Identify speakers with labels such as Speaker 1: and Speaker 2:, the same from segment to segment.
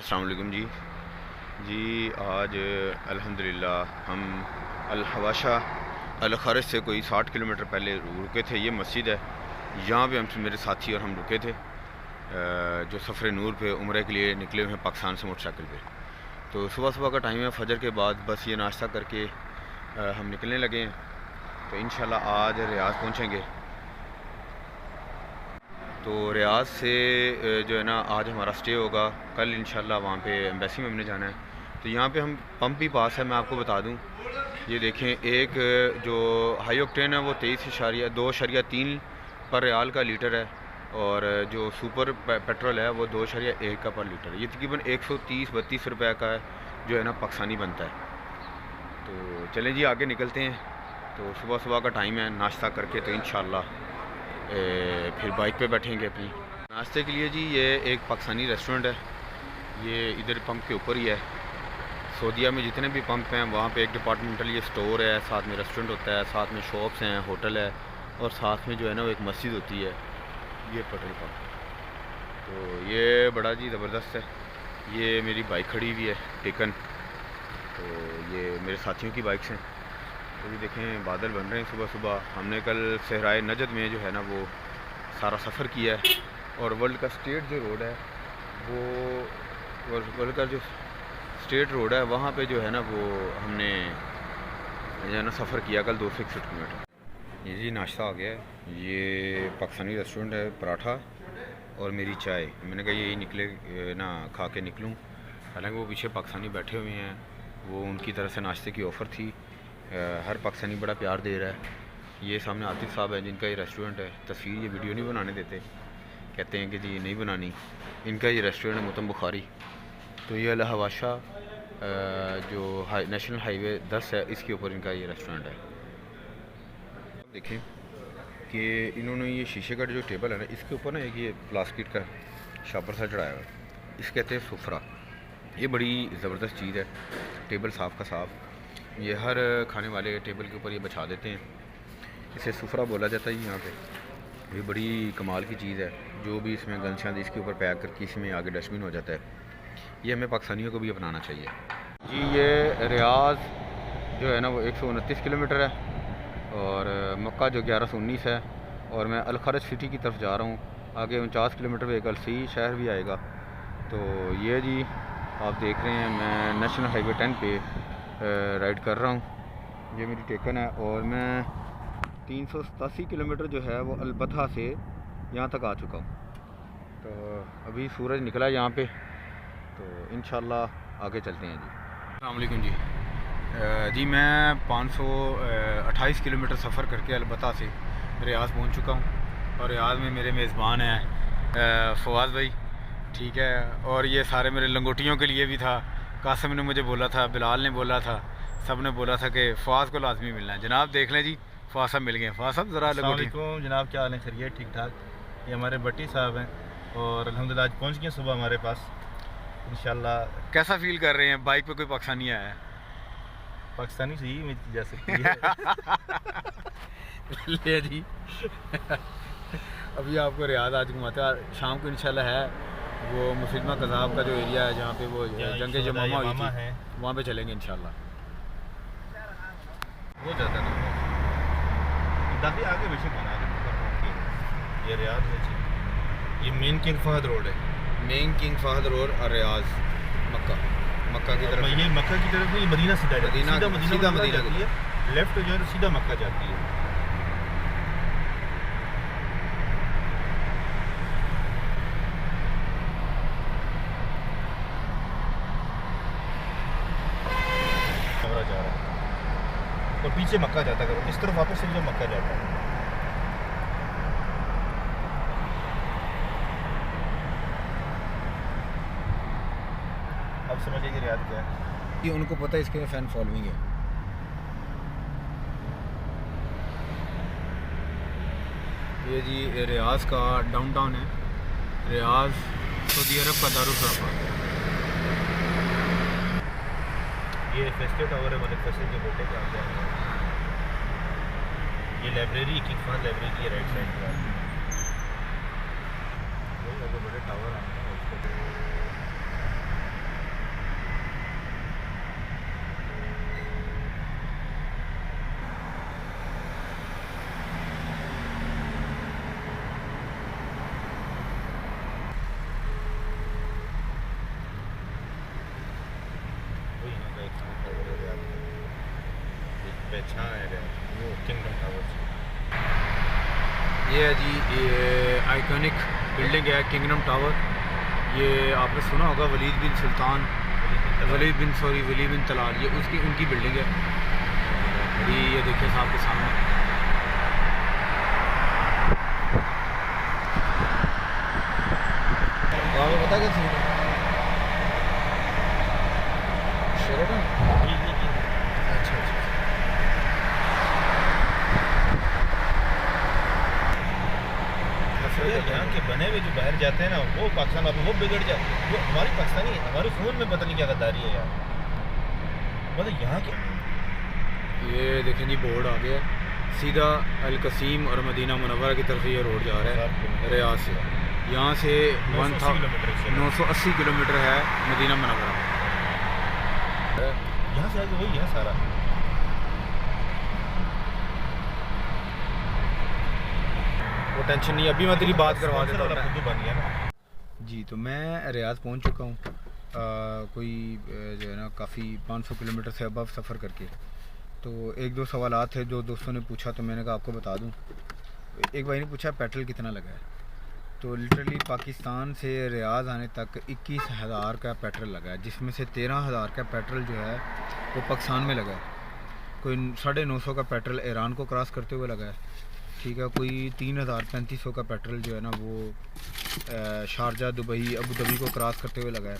Speaker 1: अस्सलाम वालेकुम जी। आज अल्हम्दुलिल्लाह हम अल हवाशा अल खरज से कोई 60 किलोमीटर पहले रुके थे। ये मस्जिद है, यहाँ पे हम मेरे साथी और हम रुके थे जो सफ़र नूर पे उम्रे के लिए निकले हुए हैं पाकिस्तान से मोटरसाइकिल पे। तो सुबह सुबह का टाइम है, फजर के बाद बस ये नाश्ता करके हम निकलने लगे हैं। तो इंशाल्लाह आज रियाज पहुँचेंगे। तो रियाज से जो है ना आज हमारा स्टे होगा, कल इंशाल्लाह वहाँ पे एम्बेसी में हमने जाना है। तो यहाँ पे हम पंप भी पास है, मैं आपको बता दूँ। ये देखें, एक जो हाई ऑक्टेन है वो 23.2.3 पर रियाल का लीटर है, और जो सुपर पेट्रोल है वो 2.1 का पर लीटर है। ये तकरीबन 130-32 रुपये का है जो है ना पाकिस्तानी बनता है। तो चलें जी आगे निकलते हैं। तो सुबह सुबह का टाइम है, नाश्ता करके तो इंशाल्लाह फिर बाइक पे बैठेंगे अपनी नाश्ते के लिए जी। ये एक पाकिस्तानी रेस्टोरेंट है, ये इधर पंप के ऊपर ही है। सऊदीया में जितने भी पंप हैं वहाँ पे एक डिपार्टमेंटल ये स्टोर है, साथ में रेस्टोरेंट होता है, साथ में शॉप्स हैं, होटल है, और साथ में जो है ना वो एक मस्जिद होती है। ये पेट्रोल पंप, तो ये बड़ा जी ज़बरदस्त है। ये मेरी बाइक खड़ी हुई है टेकन, तो ये मेरे साथियों की बाइक्स हैं। तो ये देखें बादल बन रहे हैं सुबह सुबह। हमने कल सहराए नजद में जो है ना वो सारा सफ़र किया है, और वर्ल्ड का स्टेट जो रोड है वो वर्ल्ड का जो स्टेट रोड है वहाँ पे जो है ना वो हमने जो है ना सफ़र किया कल 261 किलोमीटर। ये जी नाश्ता आ गया है। ये पाकिस्तानी रेस्टोरेंट है, पराठा और मेरी चाय। मैंने कहा यही निकले ना खा के निकलूँ। हालांकि वो पीछे पाकिस्तानी बैठे हुए हैं, वो उनकी तरफ से नाश्ते की ऑफ़र थी। हर पाकिस्तानी बड़ा प्यार दे रहा है। ये सामने आतिफ साहब है जिनका ये रेस्टोरेंट है। तस्वीर ये वीडियो नहीं बनाने देते, कहते हैं कि जी नहीं बनानी। इनका ये रेस्टोरेंट है मुतम बुखारी। तो ये अल हवाशा जो नेशनल हाईवे 10 है इसके ऊपर इनका ये रेस्टोरेंट है। देखें कि इन्होंने ये शीशे का जो टेबल है ना, इसके ऊपर ना एक ये प्लास्टिक का शापर सा चढ़ाया हुआ है, इसे कहते हैं सुफरा। ये बड़ी ज़बरदस्त चीज़ है, टेबल साफ़ का साफ़। ये हर खाने वाले टेबल के ऊपर ये बिछा देते हैं, इसे सुफरा बोला जाता है यहाँ पे। ये बड़ी कमाल की चीज़ है। जो भी इसमें गंदशांद इसके ऊपर पैक करके इसमें आगे डस्टबिन हो जाता है। ये हमें पाकिस्तानियों को भी अपनाना चाहिए जी। ये रियाज जो है ना वो 129 किलोमीटर है, और मक्का जो 1119 है, और मैं अल खरज सिटी की तरफ जा रहा हूँ। आगे 49 किलोमीटर पे एक अलसी शहर भी आएगा। तो ये जी आप देख रहे हैं मैं नेशनल हाईवे 10 पे राइड कर रहा हूँ। ये मेरी टेकन है, और मैं 387 किलोमीटर जो है वो अलबथा से यहाँ तक आ चुका हूँ। तो अभी सूरज निकला है यहाँ पे, तो इंशाल्लाह आगे चलते हैं जी। अस्सलाम वालेकुम जी। मैं 528 किलोमीटर सफ़र करके अलबथा से रियाज पहुँच चुका हूँ, और रियाज में मेरे मेज़बान हैं फवाद भाई, ठीक है। और ये सारे मेरे लंगोटियों के लिए भी था। कासिम ने मुझे बोला था, बिलाल ने बोला था, सब ने बोला था कि फ़वाद को लाजमी मिलना है। जनाब देख लें जी, फ़वाद साहब मिल गए। फ़वाद साहब ज़रा
Speaker 2: अस्सलामुअलैकुम जनाब, क्या हाल है? खैरियत? ठीक ठाक। ये हमारे भट्टी साहब हैं, और अल्हम्दुलिल्लाह आज पहुँच गए सुबह हमारे पास इंशाल्लाह।
Speaker 1: कैसा फील कर रहे हैं? बाइक पे कोई पाकिस्तानी आया है?
Speaker 2: पाकिस्तानी सही में जा सकती है
Speaker 1: ले जी अभी आपको रियाद आज घुमाते हैं। शाम को इंशाल्लाह है वो मुफिदमा कज़ाब का जो एरिया है जहाँ पे वो जंग जमामा हुई थी, वहाँ पे चलेंगे इंशाल्लाह।
Speaker 2: वो ज़्यादा ना दादी आगे बेशक बना ये रियाद है जी। ये मेन किंग फहद रोड है,
Speaker 1: मेन किंग फहद रोड और रियाज मक्का की तरफ।
Speaker 2: ये मक्का की तरफ नहीं, मदीना सीधा जाती है,
Speaker 1: सीधा मदीना
Speaker 2: जाती है। लेफ्ट जो है सीधा मक्का जाती है। जा रहा है तो पीछे मक्का जाता करो, इस तरफ वापस से जो मक्का जाता है। अब समझिए कि रियाद क्या है।
Speaker 1: ये उनको पता है, इसके फैन फॉलोइंग है। ये जी रियाज का डाउनटाउन है। रियाज सऊदी अरब का दारुल।
Speaker 2: ये फेस्टिव टावर है, मतलब फैसल के बेटे का आगे है। ये लाइब्रेरी किंग फहद लाइब्रेरी की राइट साइड पर बड़े टावर आए हैं उसको। पहचान है रियाद, वो किंगडम टावर्स।
Speaker 3: ये है जी, ये आइकॉनिक बिल्डिंग है किंगडम टावर। ये आपने सुना होगा वलीद बिन तलाल, ये उनकी बिल्डिंग है। अभी ये देखिए साहब के सामने, आपको पता क्या सीन है? शेराटन? अच्छा अच्छा।
Speaker 2: यहाँ के बने हुए जो बाहर जाते हैं ना, वो पाकिस्तान अब वो बिगड़ जाए। वो हमारी पाकिस्तानी, हमारे फ़ोन में पता नहीं क्या गद्दारी है यार। मतलब यहाँ के
Speaker 3: ये देखें जी, बोर्ड आ गया सीधा अल कसीम और मदीना मुनव्वरा की तरफ ये रोड जा रहा है रियाद से। यहाँ से 980 किलोमीटर है मदीना मुनव्वरा।
Speaker 2: यहाँ से आगे वही है सारा।
Speaker 3: वो टेंशन नहीं, अभी मैं तेरी बात करवा देता हूँ।
Speaker 2: खुद बन गया ना
Speaker 3: जी, तो मैं रियाद पहुँच चुका हूँ, कोई जो है ना काफ़ी 500 किलोमीटर से अबव सफ़र करके। तो एक दो सवालात थे जो दोस्तों ने पूछा, तो मैंने कहा आपको बता दूं। एक भाई ने पूछा पेट्रोल कितना लगा है, तो लिटरली पाकिस्तान से रियाद आने तक 21,000 का पेट्रोल लगा है, जिसमें से 13,000 का पेट्रोल जो है वो पाकिस्तान में लगा है। कोई 950 का पेट्रोल ईरान को क्रॉस करते हुए लगा है, ठीक है। कोई 3,000-3,500 का पेट्रोल जो है ना वो शारजा, दुबई, अबू धाबी को क्रॉस करते हुए लगा है।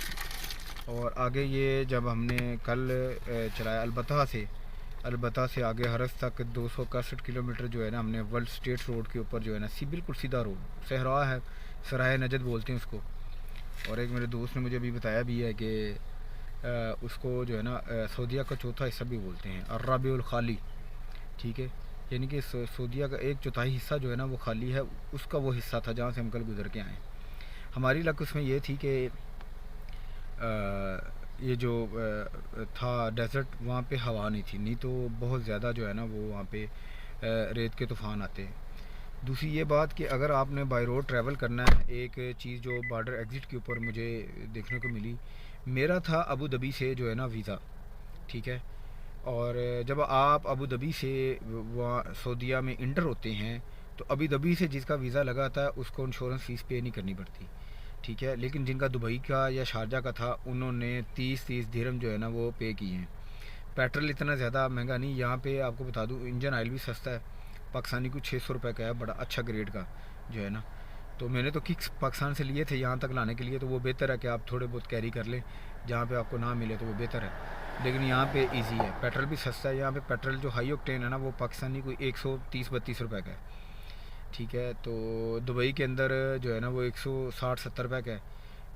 Speaker 3: और आगे ये जब हमने कल चलाया अलबत्ता से आगे हरस तक 261 किलोमीटर जो है ना, हमने वर्ल्ड स्टेट रोड के ऊपर जो है ना, बिल्कुल सीधा रोड, सहरा है, सराय नजद बोलते हैं उसको। और एक मेरे दोस्त ने मुझे अभी बताया भी है कि उसको जो है ना सऊदीया का चौथा हिस्सा भी बोलते हैं, अर्राबिउल खाली, ठीक है। यानी कि सऊदीया का 1/4 हिस्सा जो है ना वो खाली है, उसका वो हिस्सा था जहाँ से हम कल गुजर के आए। हमारी लक उसमें ये थी कि ये जो था डेजर्ट, वहाँ पे हवा नहीं थी, नहीं तो बहुत ज़्यादा जो है ना वो वहाँ पे रेत के तूफ़ान आते हैं। दूसरी ये बात कि अगर आपने बाय रोड ट्रैवल करना है, एक चीज़ जो बॉर्डर एग्ज़िट के ऊपर मुझे देखने को मिली, मेरा था अबू धाबी से जो है ना वीज़ा, ठीक है। और जब आप अबू धाबी से वहाँ सऊदीया में इंटर होते हैं, तो अबू धाबी से जिसका वीज़ा लगा था उसको इंश्योरेंस फ़ीस पे नहीं करनी पड़ती, ठीक है। लेकिन जिनका दुबई का या शारजा का था, उन्होंने 30 दिरहम जो है ना वो पे किए हैं। पेट्रोल इतना ज़्यादा महंगा नहीं, यहाँ पे आपको बता दूँ इंजन ऑयल भी सस्ता है, पाकिस्तानी को 600 रुपये का है, बड़ा अच्छा ग्रेड का जो है ना। तो मैंने तो किक्स पाकिस्तान से लिए थे यहाँ तक लाने के लिए, तो वो बेहतर है कि आप थोड़े बहुत कैरी कर लें, जहाँ पे आपको ना मिले तो वो बेहतर है। लेकिन यहाँ पे इजी है, पेट्रोल भी सस्ता है यहाँ पे। पेट्रोल जो हाई ऑक्टेन है ना वो पाकिस्तानी कोई 130-32 रुपये का है, ठीक है। तो दुबई के अंदर जो है ना वो 160-70 रुपये का है।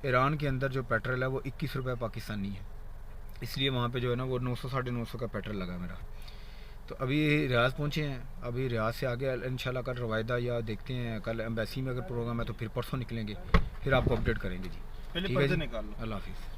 Speaker 3: ईरान के अंदर जो पेट्रोल है वो 21 रुपये पाकिस्तानी है, इसलिए वहाँ पे जो है ना वो 900-950 का पेट्रोल लगा मेरा। तो अभी रियाद पहुँचे हैं, अभी रियाद से आगे इंशाल्लाह कल रवायदा या देखते हैं, कल एम्बेसी में अगर प्रोग्राम है तो फिर परसों निकलेंगे, फिर आपको अपडेट करेंगे जी। ठीक है जी, अल्लाह हाफिज़।